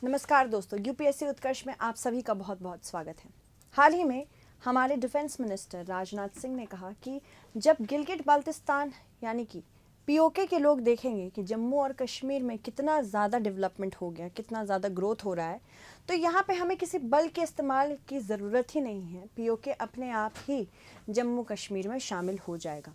नमस्कार दोस्तों, यूपीएससी उत्कर्ष में आप सभी का बहुत बहुत स्वागत है। हाल ही में हमारे डिफेंस मिनिस्टर राजनाथ सिंह ने कहा कि जब गिलगिट बाल्टिस्तान यानी कि पीओके के लोग देखेंगे कि जम्मू और कश्मीर में कितना ज़्यादा डेवलपमेंट हो गया, कितना ज़्यादा ग्रोथ हो रहा है, तो यहाँ पे हमें किसी बल के इस्तेमाल की ज़रूरत ही नहीं है। पीओके अपने आप ही जम्मू कश्मीर में शामिल हो जाएगा,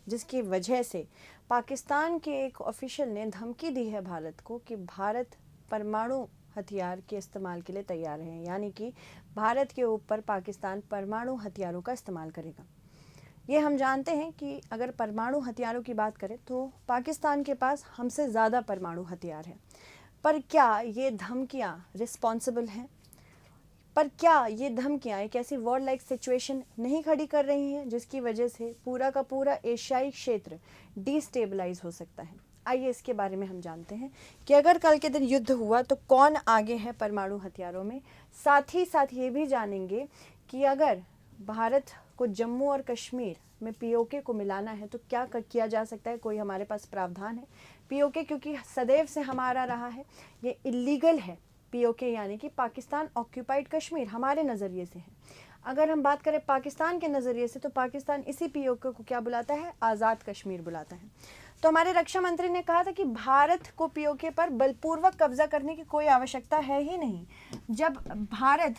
जिसकी वजह से पाकिस्तान के एक ऑफिशियल ने धमकी दी है भारत को कि भारत परमाणु हथियार के इस्तेमाल के लिए तैयार है, यानी कि भारत के ऊपर पाकिस्तान परमाणु हथियारों का इस्तेमाल करेगा। ये हम जानते हैं कि अगर परमाणु हथियारों की बात करें तो पाकिस्तान के पास हमसे ज़्यादा परमाणु हथियार है। पर क्या ये धमकियाँ रिस्पॉन्सिबल हैं? पर क्या ये धमकियाँ एक ऐसी वॉर लाइक सिचुएशन नहीं खड़ी कर रही हैं जिसकी वजह से पूरा का पूरा एशियाई क्षेत्र डिस्टेबलाइज हो सकता है? आइए इसके बारे में हम जानते हैं कि अगर कल के दिन युद्ध हुआ तो कौन आगे है परमाणु हथियारों में। साथ ही साथ ये भी जानेंगे कि अगर भारत को जम्मू और कश्मीर में पीओके को मिलाना है तो क्या किया जा सकता है, कोई हमारे पास प्रावधान है। पीओके क्योंकि सदैव से हमारा रहा है, ये इलीगल है। पीओके यानी कि पाकिस्तान ऑक्यूपाइड कश्मीर हमारे नज़रिए से है। अगर हम बात करें पाकिस्तान के नज़रिए से तो पाकिस्तान इसी पीओके को क्या बुलाता है, आज़ाद कश्मीर बुलाता है। तो हमारे रक्षा मंत्री ने कहा था कि भारत को पीओके पर बलपूर्वक कब्जा करने की कोई आवश्यकता है ही नहीं। जब भारत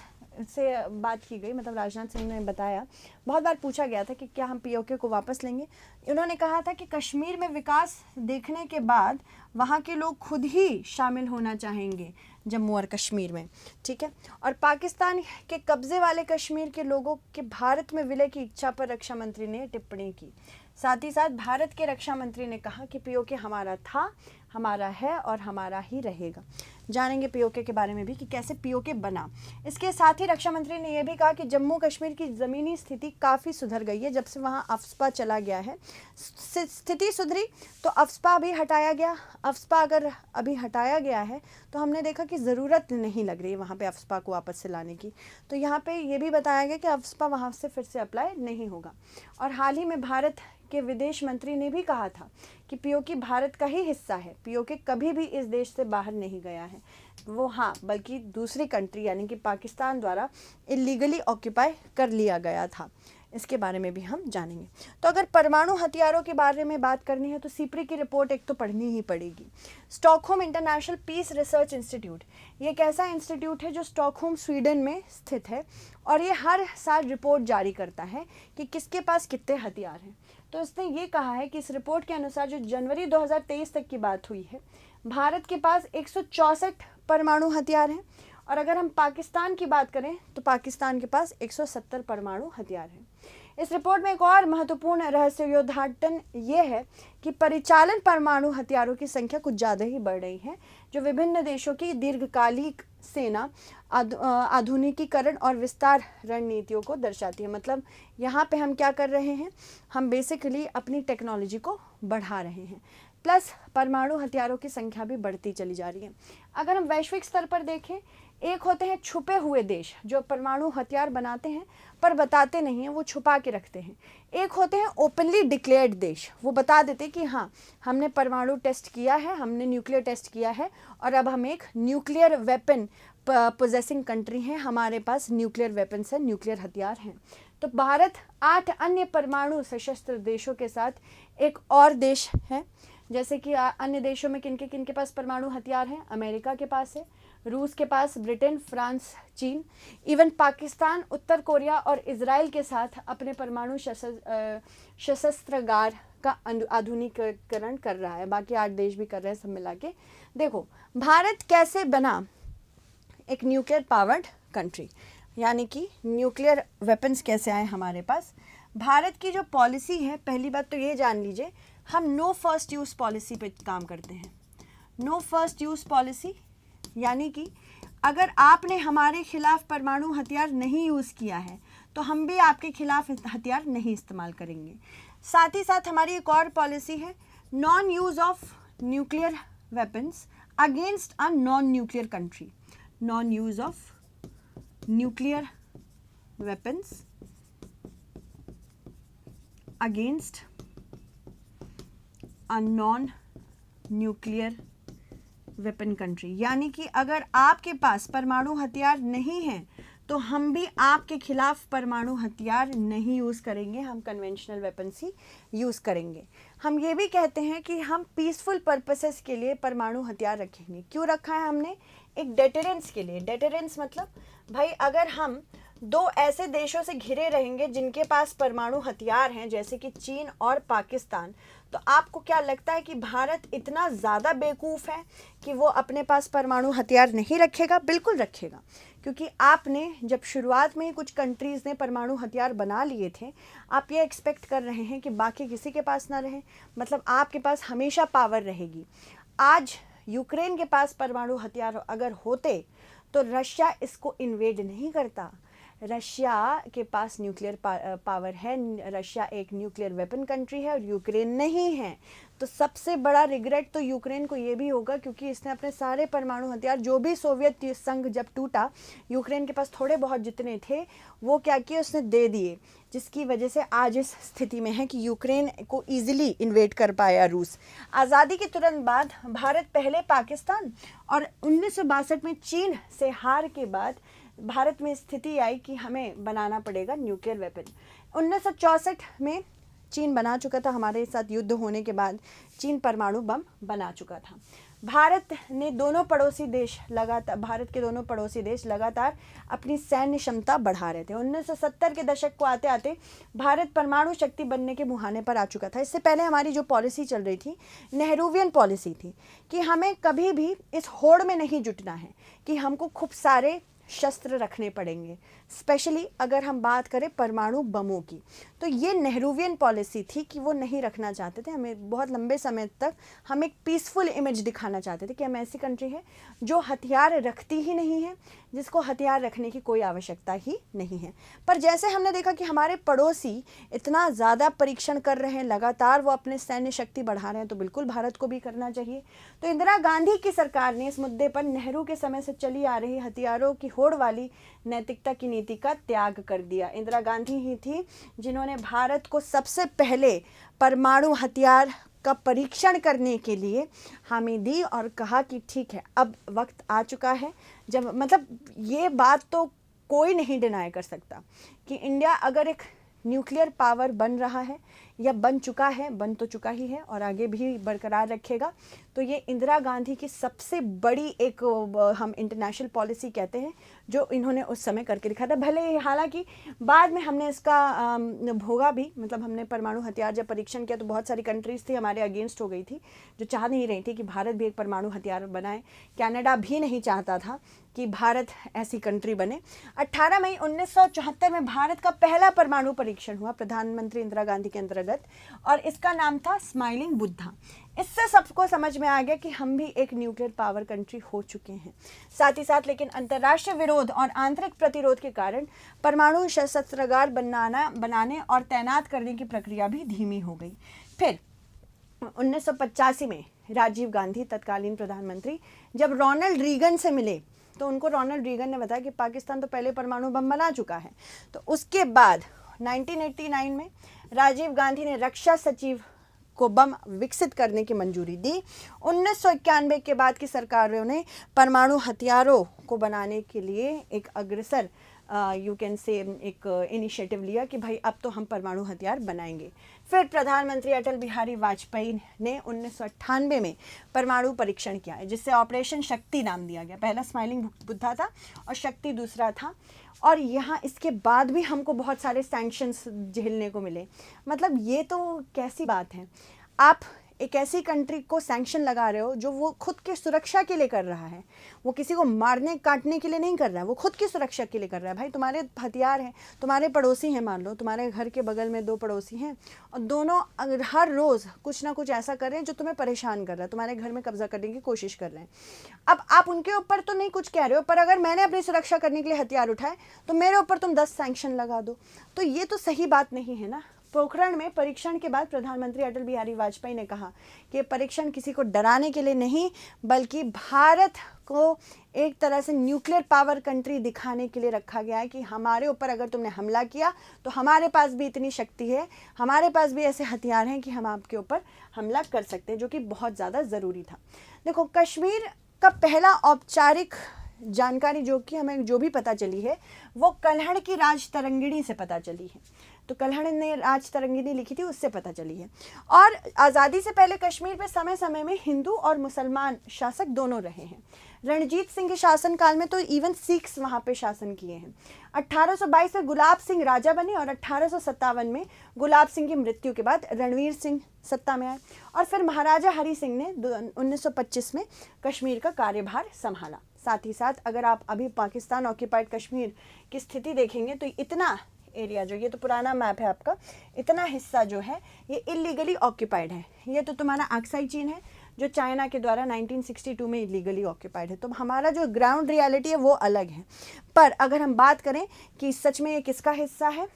से बात की गई, मतलब राजनाथ सिंह ने बताया, बहुत बार पूछा गया था कि क्या हम पीओके को वापस लेंगे। उन्होंने कहा था कि कश्मीर में विकास देखने के बाद वहाँ के लोग खुद ही शामिल होना चाहेंगे जम्मू और कश्मीर में, ठीक है। और पाकिस्तान के कब्जे वाले कश्मीर के लोगों के भारत में विलय की इच्छा पर रक्षा मंत्री ने टिप्पणी की। साथ ही साथ भारत के रक्षा मंत्री ने कहा कि पीओके हमारा था, हमारा है और हमारा ही रहेगा। जानेंगे पीओके के बारे में भी कि कैसे पीओके बना। इसके साथ ही रक्षा मंत्री ने यह भी कहा कि जम्मू कश्मीर की ज़मीनी स्थिति काफ़ी सुधर गई है जब से वहाँ अफ्स्पा चला गया है। स्थिति सुधरी तो अफ्स्पा भी हटाया गया। अफ्स्पा अगर अभी हटाया गया है तो हमने देखा कि ज़रूरत नहीं लग रही है वहाँ पे अफ्स्पा को वापस से लाने की। तो यहाँ पे ये भी बताया गया कि अफ्स्पा वहाँ से फिर से अप्लाई नहीं होगा। और हाल ही में भारत के विदेश मंत्री ने भी कहा था कि पीओके भारत का ही हिस्सा है। पीओके कभी भी इस देश से बाहर नहीं गया है वो, हाँ, बल्कि दूसरी कंट्री यानी कि पाकिस्तान द्वारा इलीगली ऑक्यूपाई कर लिया गया था। इसके बारे में भी हम जानेंगे। तो अगर परमाणु हथियारों के बारे में बात करनी है तो सीप्री की रिपोर्ट एक तो पढ़नी ही पड़ेगी। Stockholm International Peace Research Institute, ये एक ऐसा इंस्टीट्यूट है जो स्टॉकहोम स्वीडन में स्थित है और ये हर साल रिपोर्ट जारी करता है कि किसके पास कितने हथियार हैं। तो इसने ये कहा है कि इस रिपोर्ट के अनुसार जो जनवरी 2023 तक की बात हुई है, भारत के पास 164 परमाणु हथियार हैं। और अगर हम पाकिस्तान की बात करें तो पाकिस्तान के पास 170 परमाणु हथियार हैं। इस रिपोर्ट में एक और महत्वपूर्ण रहस्योद्घाटन ये है कि परिचालन परमाणु हथियारों की संख्या कुछ ज़्यादा ही बढ़ रही है, जो विभिन्न देशों की दीर्घकालिक सेना आधुनिकीकरण और विस्तार रणनीतियों को दर्शाती है। मतलब यहाँ पे हम क्या कर रहे हैं, हम बेसिकली अपनी टेक्नोलॉजी को बढ़ा रहे हैं, प्लस परमाणु हथियारों की संख्या भी बढ़ती चली जा रही है। अगर हम वैश्विक स्तर पर देखें, एक होते हैं छुपे हुए देश जो परमाणु हथियार बनाते हैं पर बताते नहीं हैं, वो छुपा के रखते हैं। एक होते हैं ओपनली डिक्लेयर्ड देश, वो बता देते कि हाँ, हमने परमाणु टेस्ट किया है, हमने न्यूक्लियर टेस्ट किया है और अब हम एक न्यूक्लियर वेपन पोजेसिंग कंट्री हैं, हमारे पास न्यूक्लियर वेपन्स हैं, न्यूक्लियर हथियार हैं। तो भारत 8 अन्य परमाणु सशस्त्र देशों के साथ एक और देश है। जैसे कि अन्य देशों में किनके पास परमाणु हथियार हैं, अमेरिका के पास है, रूस के पास, ब्रिटेन, फ्रांस, चीन, इवन पाकिस्तान, उत्तर कोरिया और इजराइल के साथ अपने परमाणु शस्त्रागार का आधुनिकीकरण कर रहा है। बाकी 8 देश भी कर रहे हैं सब मिला के। देखो भारत कैसे बना एक न्यूक्लियर पावर्ड कंट्री, यानी कि न्यूक्लियर वेपन्स कैसे आए हमारे पास। भारत की जो पॉलिसी है, पहली बात तो ये जान लीजिए, हम नो फर्स्ट यूज़ पॉलिसी पे काम करते हैं। नो फर्स्ट यूज़ पॉलिसी यानी कि अगर आपने हमारे खिलाफ परमाणु हथियार नहीं यूज़ किया है तो हम भी आपके खिलाफ हथियार नहीं इस्तेमाल करेंगे। साथ ही साथ हमारी एक और पॉलिसी है, non use of nuclear weapons against a non nuclear country. Non use of nuclear weapons against a non-nuclear weapon country, यानी कि अगर आपके पास परमाणु हथियार नहीं है तो हम भी आपके खिलाफ परमाणु हथियार नहीं यूज़ करेंगे, हम कन्वेंशनल वेपन्स ही यूज़ करेंगे। हम ये भी कहते हैं कि हम पीसफुल पर्पसेस के लिए परमाणु हथियार रखेंगे। क्यों रखा है हमने? एक डेटरेंस के लिए। डेटरेंस मतलब भाई अगर हम दो ऐसे देशों से घिरे रहेंगे जिनके पास परमाणु हथियार हैं, जैसे कि चीन और पाकिस्तान, तो आपको क्या लगता है कि भारत इतना ज़्यादा बेवकूफ़ है कि वो अपने पास परमाणु हथियार नहीं रखेगा? बिल्कुल रखेगा, क्योंकि आपने जब शुरुआत में ही कुछ कंट्रीज़ ने परमाणु हथियार बना लिए थे, आप ये एक्सपेक्ट कर रहे हैं कि बाकी किसी के पास ना रहे, मतलब आपके पास हमेशा पावर रहेगी। आज यूक्रेन के पास परमाणु हथियार अगर होते तो रशिया इसको इन्वेड नहीं करता। रशिया के पास न्यूक्लियर पावर है, रशिया एक न्यूक्लियर वेपन कंट्री है और यूक्रेन नहीं है। तो सबसे बड़ा रिग्रेट तो यूक्रेन को ये भी होगा, क्योंकि इसने अपने सारे परमाणु हथियार, जो भी सोवियत संघ जब टूटा, यूक्रेन के पास थोड़े बहुत जितने थे वो क्या किए, उसने दे दिए, जिसकी वजह से आज इस स्थिति में है कि यूक्रेन को ईजिली इन्वेड कर पाया रूस। आज़ादी के तुरंत बाद भारत पहले पाकिस्तान और 1962 में चीन से हार के बाद भारत में स्थिति आई कि हमें बनाना पड़ेगा न्यूक्लियर वेपन। 1964 में चीन बना चुका था, हमारे साथ युद्ध होने के बाद चीन परमाणु बम बना चुका था। भारत के दोनों पड़ोसी देश लगातार अपनी सैन्य क्षमता बढ़ा रहे थे। 1970 के दशक को आते आते भारत परमाणु शक्ति बनने के मुहाने पर आ चुका था। इससे पहले हमारी जो पॉलिसी चल रही थी, नेहरूवियन पॉलिसी थी, कि हमें कभी भी इस होड़ में नहीं जुटना है कि हमको खूब सारे शस्त्र रखने पड़ेंगे, स्पेशली अगर हम बात करें परमाणु बमों की। तो ये नेहरूवियन पॉलिसी थी कि वो नहीं रखना चाहते थे। हमें बहुत लंबे समय तक हम एक पीसफुल इमेज दिखाना चाहते थे कि हम ऐसी कंट्री है जो हथियार रखती ही नहीं है, जिसको हथियार रखने की कोई आवश्यकता ही नहीं है। पर जैसे हमने देखा कि हमारे पड़ोसी इतना ज़्यादा परीक्षण कर रहे हैं, लगातार वो अपने सैन्य शक्ति बढ़ा रहे हैं, तो बिल्कुल भारत को भी करना चाहिए। तो इंदिरा गांधी की सरकार ने इस मुद्दे पर नेहरू के समय से चली आ रही हथियारों की होड़ वाली नैतिकता की नीति का त्याग कर दिया। इंदिरा गांधी ही थी जिन्होंने भारत को सबसे पहले परमाणु हथियार का परीक्षण करने के लिए हामी दी और कहा कि ठीक है, अब वक्त आ चुका है जब, मतलब ये बात तो कोई नहीं डिनाई कर सकता कि इंडिया अगर एक न्यूक्लियर पावर बन रहा है या बन चुका है, बन तो चुका ही है और आगे भी बरकरार रखेगा, तो ये इंदिरा गांधी की सबसे बड़ी एक हम इंटरनेशनल पॉलिसी कहते हैं जो इन्होंने उस समय करके दिखा था। भले ही हालांकि बाद में हमने इसका भोगा भी, मतलब हमने परमाणु हथियार जब परीक्षण किया तो बहुत सारी कंट्रीज़ थी हमारे अगेंस्ट हो गई थी, जो चाह नहीं रही थी कि भारत भी एक परमाणु हथियार बनाए। कनाडा भी नहीं चाहता था कि भारत ऐसी कंट्री बने। 18 मई 1974 में भारत का पहला परमाणु परीक्षण हुआ प्रधानमंत्री इंदिरा गांधी के अंतर्गत, और इसका नाम था स्माइलिंग बुद्धा। इससे सबको समझ में आ गया कि हम भी एक न्यूक्लियर पावर कंट्री हो चुके हैं। साथ ही साथ लेकिन अंतर्राष्ट्रीय विरोध और आंतरिक प्रतिरोध के कारण परमाणु शस्त्रागार बनाने और तैनात करने की प्रक्रिया भी धीमी हो गई। फिर 1985 में राजीव गांधी तत्कालीन प्रधानमंत्री जब रोनाल्ड रीगन से मिले तो उनको रोनाल्ड रीगन ने बताया कि पाकिस्तान तो पहले परमाणु बम बना चुका है। तो उसके बाद 1989 में राजीव गांधी ने रक्षा सचिव को बम विकसित करने की मंजूरी दी। 1991 के बाद की सरकारों ने परमाणु हथियारों को बनाने के लिए एक अग्रसर यू कैन से एक इनिशिएटिव लिया कि भाई अब तो हम परमाणु हथियार बनाएंगे। फिर प्रधानमंत्री अटल बिहारी वाजपेयी ने 1998 में परमाणु परीक्षण किया है, जिससे ऑपरेशन शक्ति नाम दिया गया। पहला स्माइलिंग बुद्धा था और शक्ति दूसरा था। और यहाँ इसके बाद भी हमको बहुत सारे सैंक्शंस झेलने को मिले। मतलब ये तो कैसी बात है, आप एक ऐसी कंट्री को सैंक्शन लगा रहे हो जो वो खुद की सुरक्षा के लिए कर रहा है, वो किसी को मारने काटने के लिए नहीं कर रहा है, वो खुद की सुरक्षा के लिए कर रहा है। भाई तुम्हारे हथियार हैं, तुम्हारे पड़ोसी हैं, मान लो तुम्हारे घर के बगल में दो पड़ोसी हैं और दोनों अगर हर रोज़ कुछ ना कुछ ऐसा कर रहे हैं जो तुम्हें परेशान कर रहा है, तुम्हारे घर में कब्जा करने की कोशिश कर रहे हैं। अब आप उनके ऊपर तो नहीं कुछ कह रहे हो, पर अगर मैंने अपनी सुरक्षा करने के लिए हथियार उठाए तो मेरे ऊपर तुम 10 सैंक्शन लगा दो, तो ये तो सही बात नहीं है ना। पोखरण में परीक्षण के बाद प्रधानमंत्री अटल बिहारी वाजपेयी ने कहा कि परीक्षण किसी को डराने के लिए नहीं, बल्कि भारत को एक तरह से न्यूक्लियर पावर कंट्री दिखाने के लिए रखा गया है कि हमारे ऊपर अगर तुमने हमला किया तो हमारे पास भी इतनी शक्ति है, हमारे पास भी ऐसे हथियार हैं कि हम आपके ऊपर हमला कर सकते हैं, जो कि बहुत ज़्यादा ज़रूरी था। देखो, कश्मीर का पहला औपचारिक जानकारी जो कि हमें जो भी पता चली है वो कल्हड़ की राज तरंगिणी से पता चली है। तो कल्हड़ ने राज तरंगिणी लिखी थी, उससे पता चली है। और आज़ादी से पहले कश्मीर पे समय समय में हिंदू और मुसलमान शासक दोनों रहे हैं। रणजीत सिंह के शासनकाल में तो इवन सिख्स वहाँ पे शासन किए हैं। 1822 में गुलाब सिंह राजा बने और 1857 में गुलाब सिंह की मृत्यु के बाद रणवीर सिंह सत्ता में आए और फिर महाराजा हरि सिंह ने 1925 में कश्मीर का कार्यभार संभाला। साथ ही साथ अगर आप अभी पाकिस्तान ऑक्यूपाइड कश्मीर की स्थिति देखेंगे तो इतना एरिया जो, ये तो पुराना मैप है आपका, इतना हिस्सा जो है ये इलीगली ऑक्यूपाइड है। ये तो तुम्हारा अक्साई चीन है जो चाइना के द्वारा 1962 में इलीगली ऑक्यूपाइड है। तो हमारा जो ग्राउंड रियलिटी है वो अलग है। पर अगर हम बात करें कि सच में ये किसका हिस्सा है,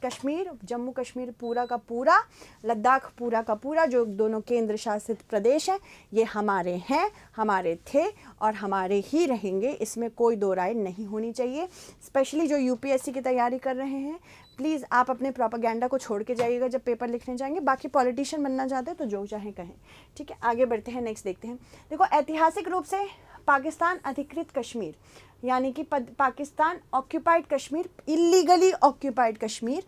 कश्मीर, जम्मू कश्मीर पूरा का पूरा, लद्दाख पूरा का पूरा, जो दोनों केंद्र शासित प्रदेश हैं, ये हमारे हैं, हमारे थे और हमारे ही रहेंगे। इसमें कोई दो राय नहीं होनी चाहिए। स्पेशली जो यूपीएससी की तैयारी कर रहे हैं, प्लीज़ आप अपने प्रोपेगेंडा को छोड़ के जाइएगा जब पेपर लिखने जाएंगे। बाकी पॉलिटिशियन बनना चाहते हैं तो जो चाहें कहें, ठीक है। आगे बढ़ते हैं, नेक्स्ट देखते हैं। देखो, ऐतिहासिक रूप से पाकिस्तान अधिकृत कश्मीर यानी कि Pakistan occupied Kashmir, illegally occupied Kashmir,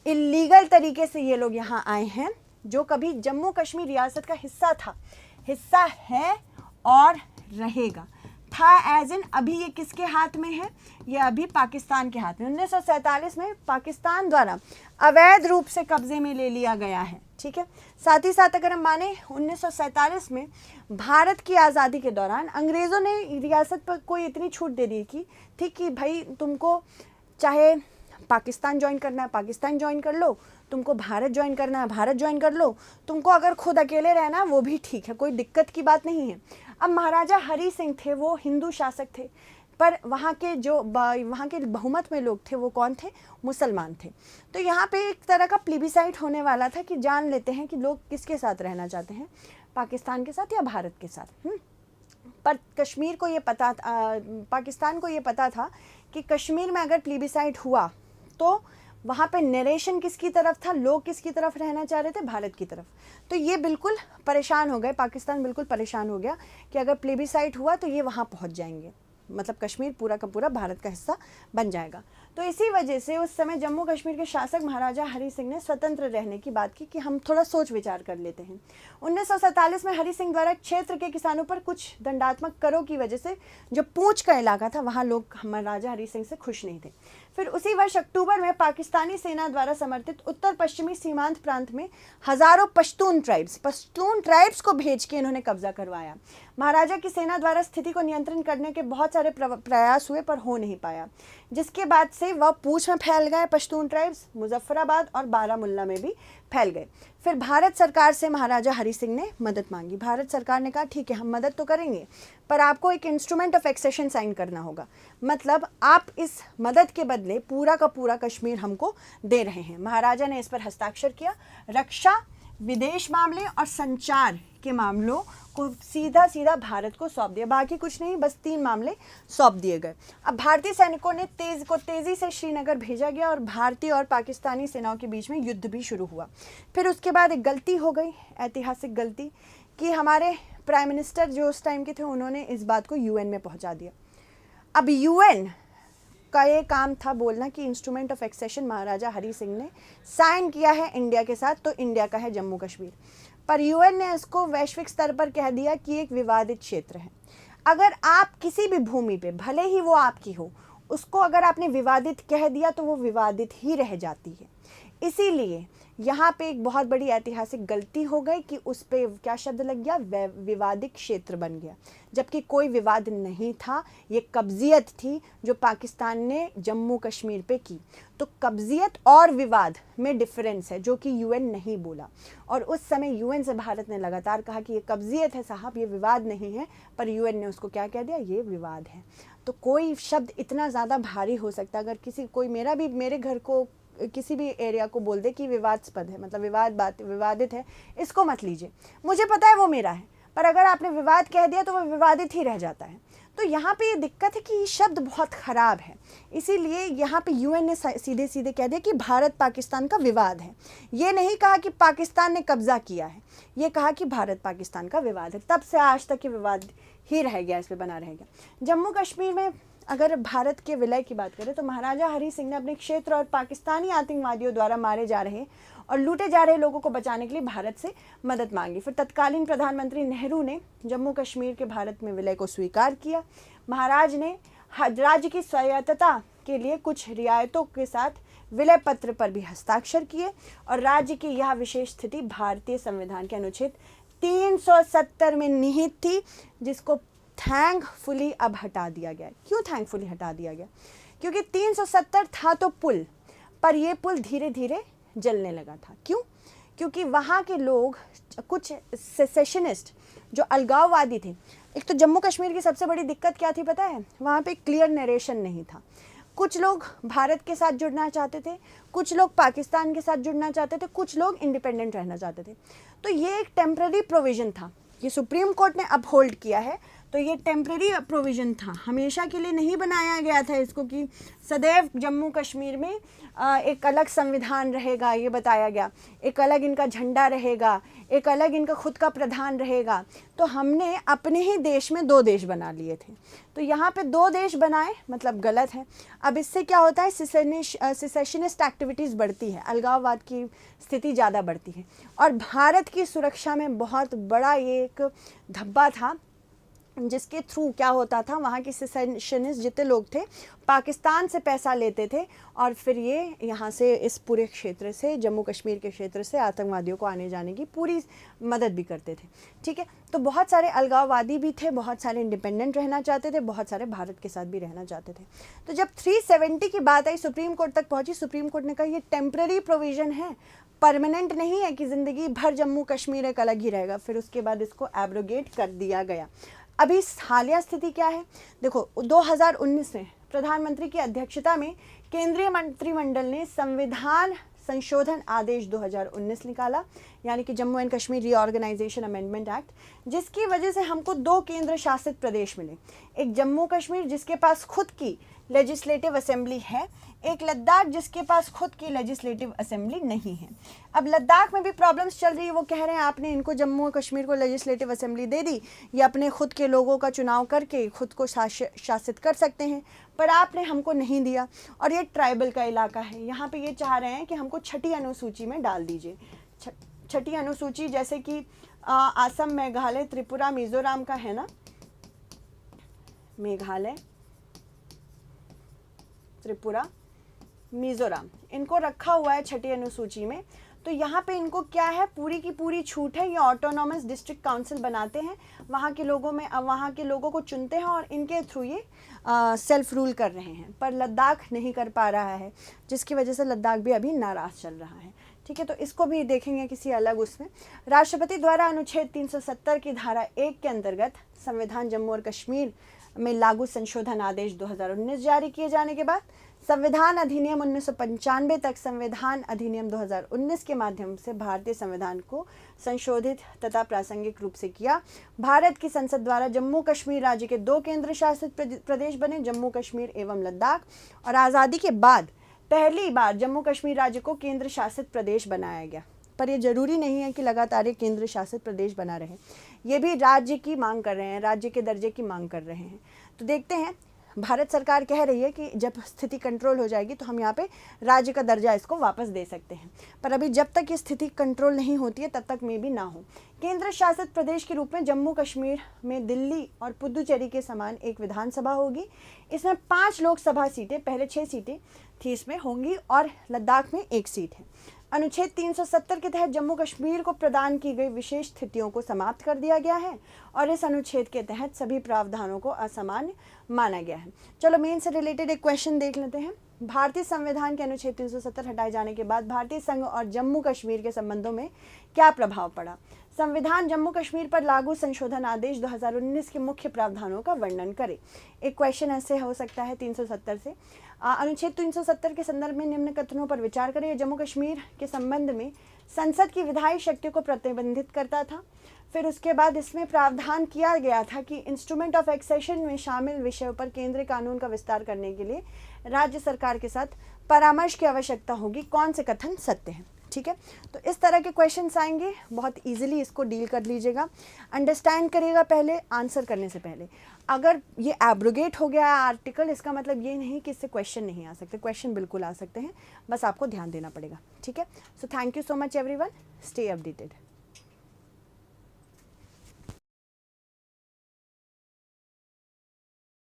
illegal तरीके से ये लोग यहाँ आए हैं, जो कभी जम्मू कश्मीर रियासत का हिस्सा था, हिस्सा है और रहेगा। था एज इन अभी ये किसके हाथ में है, ये अभी पाकिस्तान के हाथ में। 1947 में पाकिस्तान द्वारा अवैध रूप से कब्जे में ले लिया गया है, ठीक है। साथ ही साथ अगर हम माने 1947 में भारत की आज़ादी के दौरान अंग्रेज़ों ने रियासत पर कोई इतनी छूट दे दी थी कि भाई तुमको चाहे पाकिस्तान ज्वाइन करना है पाकिस्तान ज्वाइन कर लो, तुमको भारत ज्वाइन करना है भारत ज्वाइन कर लो, तुमको अगर खुद अकेले रहना है वो भी ठीक है, कोई दिक्कत की बात नहीं है। अब महाराजा हरि सिंह थे, वो हिंदू शासक थे, पर वहाँ के बहुमत में लोग थे वो कौन थे, मुसलमान थे। तो यहाँ पे एक तरह का प्लीबिसाइट होने वाला था कि जान लेते हैं कि लोग किसके साथ रहना चाहते हैं, पाकिस्तान के साथ या भारत के साथ। पर कश्मीर को ये पता पाकिस्तान को ये पता था कि कश्मीर में अगर प्लीबिसाइट हुआ तो वहाँ पे नरेशन किसकी तरफ था, लोग किसकी तरफ रहना चाह रहे थे, भारत की तरफ। तो ये बिल्कुल परेशान हो गए, पाकिस्तान बिल्कुल परेशान हो गया कि अगर प्लेबिसाइट हुआ तो ये वहाँ पहुँच जाएंगे, मतलब कश्मीर पूरा का पूरा भारत का हिस्सा बन जाएगा। तो इसी वजह से उस समय जम्मू कश्मीर के शासक महाराजा हरि सिंह ने स्वतंत्र रहने की बात की कि हम थोड़ा सोच विचार कर लेते हैं। 1947 में हरि सिंह द्वारा क्षेत्र के किसानों पर कुछ दंडात्मक करों की वजह से जो पूंछ का इलाका था वहाँ लोग महाराजा हरि सिंह से खुश नहीं थे। फिर उसी वर्ष अक्टूबर में पाकिस्तानी सेना द्वारा समर्थित उत्तर पश्चिमी सीमांत प्रांत में हजारों पश्तून ट्राइब्स को भेज के इन्होंने कब्जा करवाया। महाराजा की सेना द्वारा स्थिति को नियंत्रण करने के बहुत सारे प्रयास हुए पर हो नहीं पाया, जिसके बाद से वह पूंछ में फैल गए पश्तून ट्राइब्स, मुजफ्फराबाद और बारामुल्ला में भी फैल गए। फिर भारत सरकार से महाराजा हरि सिंह ने मदद मांगी। भारत सरकार ने कहा ठीक है हम मदद तो करेंगे पर आपको एक इंस्ट्रूमेंट ऑफ एक्सेशन साइन करना होगा, मतलब आप इस मदद के बदले पूरा का पूरा कश्मीर हमको दे रहे हैं। महाराजा ने इस पर हस्ताक्षर किया। रक्षा, विदेश मामले और संचार के मामलों को सीधा सीधा भारत को सौंप दिया, बाकी कुछ नहीं, बस 3 मामले सौंप दिए गए। अब भारतीय सैनिकों ने तेजी से श्रीनगर भेजा गया और भारतीय और पाकिस्तानी सेनाओं के बीच में युद्ध भी शुरू हुआ। फिर उसके बाद एक गलती हो गई, ऐतिहासिक गलती, कि हमारे प्राइम मिनिस्टर जो उस टाइम के थे उन्होंने इस बात को यूएन में पहुंचा दिया। अब यूएन का ये काम था बोलना कि इंस्ट्रूमेंट ऑफ एक्सेशन महाराजा हरि सिंह ने साइन किया है इंडिया के साथ, तो इंडिया का है जम्मू कश्मीर। पर यूएन ने इसको वैश्विक स्तर पर कह दिया कि एक विवादित क्षेत्र है। अगर आप किसी भी भूमि पे, भले ही वो आपकी हो, उसको अगर आपने विवादित कह दिया तो वो विवादित ही रह जाती है। इसीलिए यहाँ पे एक बहुत बड़ी ऐतिहासिक गलती हो गई कि उस पे क्या शब्द लग गया, विवादित क्षेत्र बन गया, जबकि कोई विवाद नहीं था। ये कब्जियत थी जो पाकिस्तान ने जम्मू कश्मीर पे की। तो कब्जियत और विवाद में डिफरेंस है जो कि यूएन नहीं बोला, और उस समय यूएन से भारत ने लगातार कहा कि ये कब्जियत है साहब, ये विवाद नहीं है, पर यूएन ने उसको क्या कह दिया, ये विवाद है। तो कोई शब्द इतना ज़्यादा भारी हो सकता है, अगर कोई मेरे घर को किसी भी एरिया को बोल दे कि विवादास्पद है, मतलब विवादित है, इसको मत लीजिए, मुझे पता है वो मेरा है, पर अगर आपने विवाद कह दिया तो वो विवादित ही रह जाता है। तो यहाँ पे ये दिक्कत है कि ये शब्द बहुत ख़राब है, इसीलिए यहाँ पे यूएन ने सीधे सीधे कह दिया कि भारत पाकिस्तान का विवाद है। ये नहीं कहा कि पाकिस्तान ने कब्जा किया है, ये कहा कि भारत पाकिस्तान का विवाद है। तब से आज तक ये विवाद ही रह गया, इस पर बना रह गया। जम्मू कश्मीर में अगर भारत के विलय की बात करें तो महाराजा हरि सिंह ने अपने क्षेत्र और पाकिस्तानी आतंकवादियों द्वारा मारे जा रहे और लूटे जा रहे लोगों को बचाने के लिए भारत से मदद मांगी। फिर तत्कालीन प्रधानमंत्री नेहरू ने जम्मू कश्मीर के भारत में विलय को स्वीकार किया। महाराज ने राज्य की स्वायत्तता के लिए कुछ रियायतों के साथ विलय पत्र पर भी हस्ताक्षर किए और राज्य की यह विशेष स्थिति भारतीय संविधान के अनुच्छेद 370 में निहित थी, जिसको थैंकफुली अब हटा दिया गया। क्यों थैंकफुली हटा दिया गया? क्योंकि 370 था तो पुल, पर ये पुल धीरे धीरे जलने लगा था। क्यों? क्योंकि वहाँ के लोग, कुछ सेसेशनिस्ट जो अलगाववादी थे, एक तो जम्मू कश्मीर की सबसे बड़ी दिक्कत क्या थी पता है? वहाँ पे क्लियर नरेशन नहीं था। कुछ लोग भारत के साथ जुड़ना चाहते थे, कुछ लोग पाकिस्तान के साथ जुड़ना चाहते थे, कुछ लोग इंडिपेंडेंट रहना चाहते थे। तो ये एक टेम्पररी प्रोविज़न था, ये सुप्रीम कोर्ट ने अपहोल्ड किया है। तो ये टेम्पररी प्रोविज़न था, हमेशा के लिए नहीं बनाया गया था इसको कि सदैव जम्मू कश्मीर में एक अलग संविधान रहेगा, ये बताया गया, एक अलग इनका झंडा रहेगा, एक अलग इनका खुद का प्रधान रहेगा। तो हमने अपने ही देश में 2 देश बना लिए थे, तो यहाँ पे 2 देश बनाए मतलब गलत है। अब इससे क्या होता है? सिसेशनिस्ट एक्टिविटीज़ बढ़ती है, अलगाववाद की स्थिति ज़्यादा बढ़ती है और भारत की सुरक्षा में बहुत बड़ा ये एक धब्बा था, जिसके थ्रू क्या होता था, वहाँ के सेसेशनिस्ट जितने लोग थे पाकिस्तान से पैसा लेते थे और फिर ये यहाँ से, इस पूरे क्षेत्र से, जम्मू कश्मीर के क्षेत्र से आतंकवादियों को आने जाने की पूरी मदद भी करते थे। ठीक है, तो बहुत सारे अलगाववादी भी थे, बहुत सारे इंडिपेंडेंट रहना चाहते थे, बहुत सारे भारत के साथ भी रहना चाहते थे। तो जब 370 की बात आई, सुप्रीम कोर्ट तक पहुँची, सुप्रीम कोर्ट ने कहा ये टेम्पररी प्रोविज़न है, परमानेंट नहीं है कि ज़िंदगी भर जम्मू कश्मीर एक अलग ही रहेगा। फिर उसके बाद इसको एब्रोगेट कर दिया गया। अभी हालिया स्थिति क्या है? देखो, 2019 में प्रधानमंत्री की अध्यक्षता में केंद्रीय मंत्रिमंडल ने संविधान संशोधन आदेश 2019 निकाला, यानी कि Jammu and Kashmir reorganisation amendment act, जिसकी वजह से हमको 2 केंद्र शासित प्रदेश मिले। एक जम्मू कश्मीर जिसके पास खुद की लेजिस्लेटिव असेंबली है, एक लद्दाख जिसके पास खुद की लेजिस्लेटिव असेंबली नहीं है। अब लद्दाख में भी प्रॉब्लम्स चल रही है, वो कह रहे हैं आपने इनको जम्मू और कश्मीर को लेजिस्लेटिव असेंबली दे दी, ये अपने खुद के लोगों का चुनाव करके खुद को शासित कर सकते हैं, पर आपने हमको नहीं दिया। और ये ट्राइबल का इलाका है, यहाँ पे ये चाह रहे हैं कि हमको 6ठी अनुसूची में डाल दीजिए। 6ठी अनुसूची जैसे कि असम, मेघालय, त्रिपुरा, मिजोरम का है ना, मेघालय, त्रिपुरा, मिजोरम, इनको रखा हुआ है 6ठी अनुसूची में। तो यहाँ पे इनको क्या है, पूरी की पूरी छूट है। ये ऑटोनॉमस डिस्ट्रिक्ट काउंसिल बनाते हैं, वहाँ के लोगों में, अब वहाँ के लोगों को चुनते हैं और इनके थ्रू ये सेल्फ रूल कर रहे हैं। पर लद्दाख नहीं कर पा रहा है, जिसकी वजह से लद्दाख भी अभी नाराज़ चल रहा है। ठीक है, तो इसको भी देखेंगे किसी अलग उसमें। राष्ट्रपति द्वारा अनुच्छेद 370 की धारा 1 के अंतर्गत संविधान जम्मू और कश्मीर में लागू संशोधन आदेश 2019 जारी किए जाने के बाद संविधान अधिनियम 1995 तक संविधान अधिनियम 2019 के माध्यम से भारतीय संविधान को संशोधित तथा प्रासंगिक रूप से किया। भारत की संसद द्वारा जम्मू कश्मीर राज्य के 2 केंद्र शासित प्रदेश बने, जम्मू कश्मीर एवं लद्दाख, और आज़ादी के बाद पहली बार जम्मू कश्मीर राज्य को केंद्र शासित प्रदेश बनाया गया। पर यह जरूरी नहीं है कि लगातार एक केंद्र शासित प्रदेश बना रहे, ये भी राज्य की मांग कर रहे हैं, राज्य के दर्जे की मांग कर रहे हैं। तो देखते हैं, भारत सरकार कह रही है कि जब स्थिति कंट्रोल हो जाएगी तो हम यहाँ पे राज्य का दर्जा इसको वापस दे सकते हैं, पर अभी जब तक ये स्थिति कंट्रोल नहीं होती है तब तक में भी ना हो। केंद्र शासित प्रदेश के रूप में जम्मू कश्मीर में दिल्ली और पुदुचेरी के समान एक विधानसभा होगी। इसमें 5 लोकसभा सीटें, पहले 6 सीटें थी इसमें होंगी, और लद्दाख में 1 सीट है। अनुच्छेद 370 के तहत जम्मू कश्मीर को प्रदान की गई विशेष स्थितियों को समाप्त कर दिया गया है और इस अनुच्छेद के तहत सभी प्रावधानों को असामान्य माना गया है। चलो मेन से रिलेटेड एक क्वेश्चन देख लेते हैं। भारतीय संविधान के अनुच्छेद 370 हटाए जाने के बाद भारतीय संघ और जम्मू कश्मीर के संबंधों में क्या प्रभाव पड़ा? संविधान जम्मू कश्मीर पर लागू संशोधन आदेश 2019 के मुख्य प्रावधानों का वर्णन करें। एक क्वेश्चन ऐसे हो सकता है 370 से। अनुच्छेद 370 के संदर्भ में निम्न कथनों पर विचार करें। जम्मू कश्मीर के संबंध में संसद की विधायी शक्ति को प्रतिबंधित करता था। फिर उसके बाद इसमें प्रावधान किया गया था कि इंस्ट्रूमेंट ऑफ एक्सेशन में शामिल विषयों पर केंद्रीय कानून का विस्तार करने के लिए राज्य सरकार के साथ परामर्श की आवश्यकता होगी। कौन से कथन सत्य हैं? ठीक है। तो इस तरह के क्वेश्चंस आएंगे, बहुत इजीली इसको डील कर लीजिएगा, अंडरस्टैंड करिएगा पहले आंसर करने से पहले। अगर ये एब्रोगेट हो गया है आर्टिकल, इसका मतलब ये नहीं कि इससे क्वेश्चन नहीं आ सकते, क्वेश्चन बिल्कुल आ सकते हैं, बस आपको ध्यान देना पड़ेगा, ठीक है। So thank you so much everyone, stay updated.